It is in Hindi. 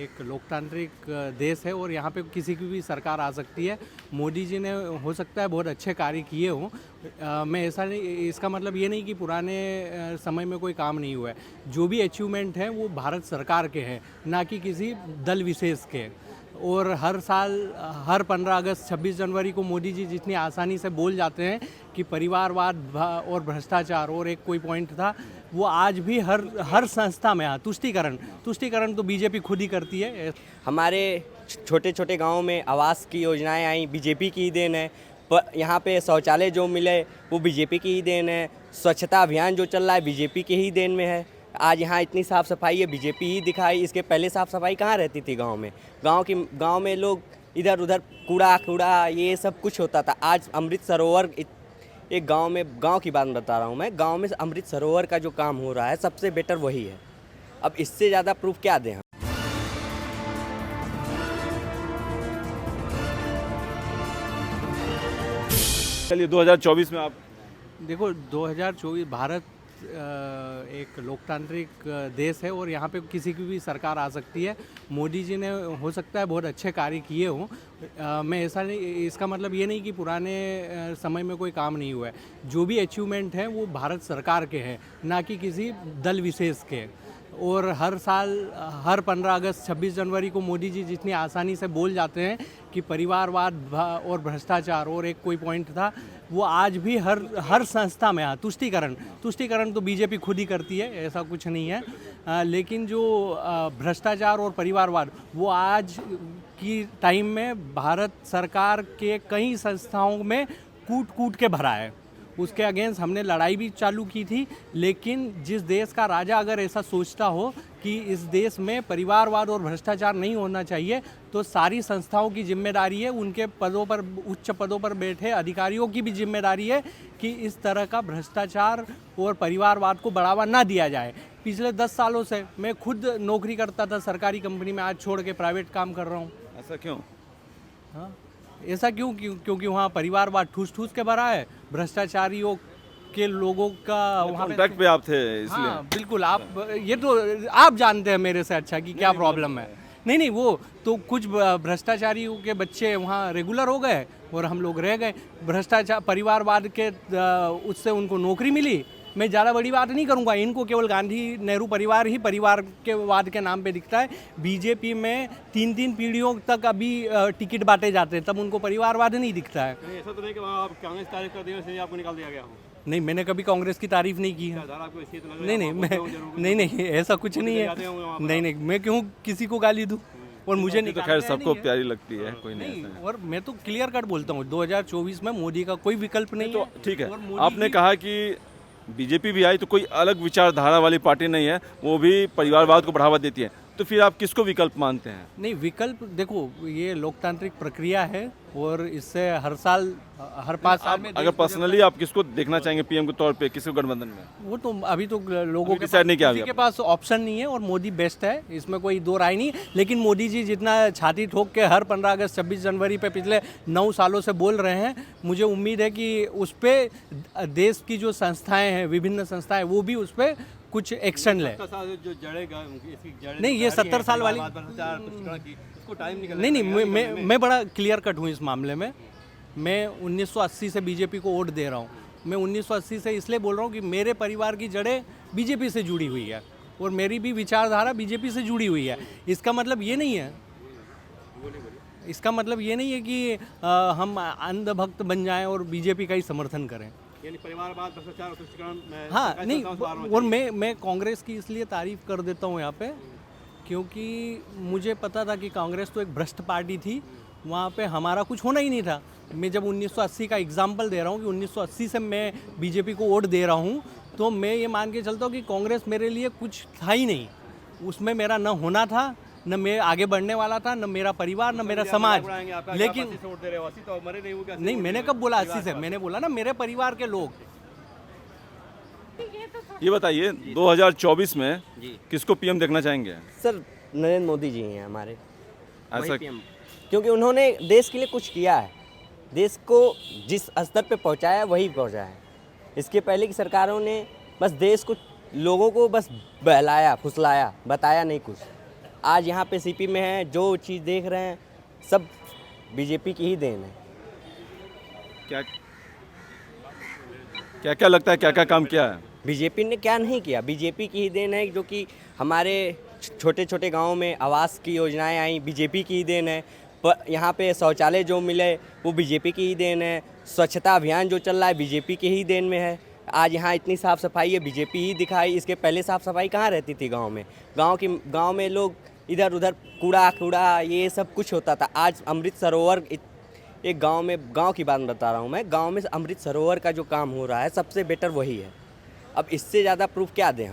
एक लोकतांत्रिक देश है और यहाँ पे किसी की भी सरकार आ सकती है। मोदी जी ने हो सकता है बहुत अच्छे कार्य किए हों। मैं ऐसा नहीं, इसका मतलब ये नहीं कि पुराने समय में कोई काम नहीं हुआ है। जो भी अचीवमेंट है वो भारत सरकार के हैं, ना कि किसी दल विशेष के। और हर साल हर 15 अगस्त 26 जनवरी को मोदी जी जितनी आसानी से बोल जाते हैं कि परिवारवाद और भ्रष्टाचार, और एक कोई पॉइंट था, वो आज भी हर संस्था में तुष्टीकरण तो बीजेपी खुद ही करती है। हमारे छोटे छोटे गांव में आवास की योजनाएं आई, बीजेपी की ही देन है। पर यहाँ पे शौचालय जो मिले वो बीजेपी की ही देन है। स्वच्छता अभियान जो चल रहा है बीजेपी के ही देन में है। आज यहाँ इतनी साफ़ सफाई है, बीजेपी ही दिखाई। इसके पहले साफ़ सफाई कहाँ रहती थी गांव में? गांव में लोग इधर उधर कूड़ा ये सब कुछ होता था। आज अमृत सरोवर, एक गांव की बात बता रहा हूँ मैं, गांव में अमृत सरोवर का जो काम हो रहा है सबसे बेटर वही है। अब इससे ज़्यादा प्रूफ क्या दें हम? चलिए 2024 में आप देखो, 2024 भारत एक लोकतांत्रिक देश है और यहाँ पे किसी की भी सरकार आ सकती है। मोदी जी ने हो सकता है बहुत अच्छे कार्य किए हों। मैं ऐसा नहीं, इसका मतलब ये नहीं कि पुराने समय में कोई काम नहीं हुआ है। जो भी अचीवमेंट है वो भारत सरकार के हैं, ना कि किसी दल विशेष के। और हर साल हर 15 अगस्त 26 जनवरी को मोदी जी जितनी आसानी से बोल जाते हैं कि परिवारवाद और भ्रष्टाचार, और एक कोई पॉइंट था, वो आज भी हर संस्था में तुष्टीकरण तो बीजेपी खुद ही करती है, ऐसा कुछ नहीं है। लेकिन जो भ्रष्टाचार और परिवारवाद, वो आज की टाइम में भारत सरकार के कई संस्थाओं में कूट के भरा है। उसके अगेंस्ट हमने लड़ाई भी चालू की थी। लेकिन जिस देश का राजा अगर ऐसा सोचता हो कि इस देश में परिवारवाद और भ्रष्टाचार नहीं होना चाहिए, तो सारी संस्थाओं की जिम्मेदारी है, उनके पदों पर, उच्च पदों पर बैठे अधिकारियों की भी जिम्मेदारी है कि इस तरह का भ्रष्टाचार और परिवारवाद को बढ़ावा ना दिया जाए। पिछले 10 सालों से मैं खुद नौकरी करता था सरकारी कंपनी में, आज छोड़ के प्राइवेट काम कर रहा हूँ। ऐसा क्यों? हाँ, ऐसा क्योंकि वहाँ परिवारवाद ठूस के भरा है। भ्रष्टाचारियों के लोगों का वहाँ कॉन्टैक्ट पे आप थे इसलिए। हाँ बिल्कुल, ये तो आप जानते हैं मेरे से अच्छा कि क्या प्रॉब्लम है। नहीं, वो तो कुछ भ्रष्टाचारियों के बच्चे वहाँ रेगुलर हो गए और हम लोग रह गए। भ्रष्टाचार परिवारवाद के उससे उनको नौकरी मिली। मैं ज़्यादा बड़ी बात नहीं करूँगा, इनको केवल गांधी नेहरू परिवार ही परिवार के वाद के नाम पे दिखता है। बीजेपी में 3 पीढ़ियों तक अभी टिकट बांटे जाते हैं, तब उनको परिवारवाद नहीं दिखता है। ऐसा तो नहीं कि वहाँ आप कांग्रेस तारीफ कर दी इसलिए आपको निकाल दिया गया हो? नहीं, मैंने कभी कांग्रेस की तारीफ नहीं की है। नहीं, ऐसा कुछ नहीं है। नहीं, मैं क्यों किसी को गाली दूँ? और मुझे तो खैर सबको प्यारी लगती है, कोई नहीं। और मैं तो क्लियर कट बोलता हूँ, 2024 में मोदी का कोई विकल्प नहीं तो है। ठीक है, आपने कहा कि बीजेपी भी आई तो कोई अलग विचारधारा वाली पार्टी नहीं है, वो भी परिवारवाद को बढ़ावा देती है, तो फिर आप किसको विकल्प मानते हैं? नहीं, विकल्प देखो, ये लोकतांत्रिक प्रक्रिया है और इससे हर साल हर 5 साल में अगर पर्सनली आप किसको देखना चाहेंगे पीएम के तौर पे, किसी गठबंधन में? वो तो अभी तो लोगों के डिसाइड नहीं किया, किसी के पास ऑप्शन नहीं है और मोदी बेस्ट है, इसमें कोई दो राय नहीं। लेकिन मोदी जी जितना छाती ठोक के हर 15 अगस्त 26 जनवरी पे पिछले 9 सालों से बोल रहे हैं, मुझे उम्मीद है कि उस पर देश की जो संस्थाएं हैं, विभिन्न संस्थाएं, वो भी उस पर कुछ एक्शन ले। नहीं, ये 70 साल वाली नहीं, मैं बड़ा क्लियर कट हूँ इस मामले में। मैं 1980 से बीजेपी को वोट दे रहा हूँ। मैं 1980 से इसलिए बोल रहा हूँ कि मेरे परिवार की जड़ें बीजेपी से जुड़ी हुई है और मेरी भी विचारधारा बीजेपी से जुड़ी हुई है। इसका मतलब ये नहीं है कि हम अंधभक्त बन जाएं और बीजेपी का ही समर्थन करें। यानी परिवारवाद, भ्रष्टाचार और तुष्टीकरण। हाँ, नहीं, और मैं कांग्रेस की इसलिए तारीफ कर देता हूँ यहाँ पे, क्योंकि मुझे पता था कि कांग्रेस तो एक भ्रष्ट पार्टी थी, वहाँ पे हमारा कुछ होना ही नहीं था। मैं जब 1980 का एग्जाम्पल दे रहा हूँ कि 1980 से मैं बीजेपी को वोट दे रहा हूँ, तो मैं ये मान के चलता हूँ कि कांग्रेस मेरे लिए कुछ था ही नहीं। उसमें मेरा न होना था, न मैं आगे बढ़ने वाला था, न मेरा परिवार, न मेरा समाज। लेकिन नहीं, मैंने कब बोला 80 से? मैंने बोला ना मेरे परिवार के लोग। ये बताइए 2024 में किसको पीएम देखना चाहेंगे? सर, नरेंद्र मोदी जी हैं हमारे, ऐसा क्योंकि उन्होंने देश के लिए कुछ किया है। देश को जिस स्तर पे पहुंचाया वही पहुंचा है। इसके पहले की सरकारों ने बस देश को, लोगों को बस बहलाया फुसलाया, बताया नहीं कुछ। आज यहाँ पे सीपी में है, जो चीज़ देख रहे हैं सब बीजेपी की ही देन है। क्या क्या क्या लगता है, क्या क्या काम किया है? बीजेपी ने क्या नहीं किया, बीजेपी की ही देन है, जो कि हमारे छोटे छोटे गांवों में आवास की योजनाएं आई, बीजेपी की ही देन है। पर यहाँ पे शौचालय जो मिले वो बीजेपी की ही देन है। स्वच्छता अभियान जो चल रहा है बीजेपी के ही देन में है। आज यहाँ इतनी साफ़ सफाई है बीजेपी ही दिखाई। इसके पहले साफ़ सफाई कहाँ रहती थी गांव में? गांव में लोग इधर उधर कूड़ा ये सब कुछ होता था। आज अमृत सरोवर एक गांव की बात बता रहा हूँ मैं, गांव में अमृत सरोवर का जो काम हो रहा है सबसे बेटर वही है। अब इससे ज़्यादा प्रूफ क्या दें हम?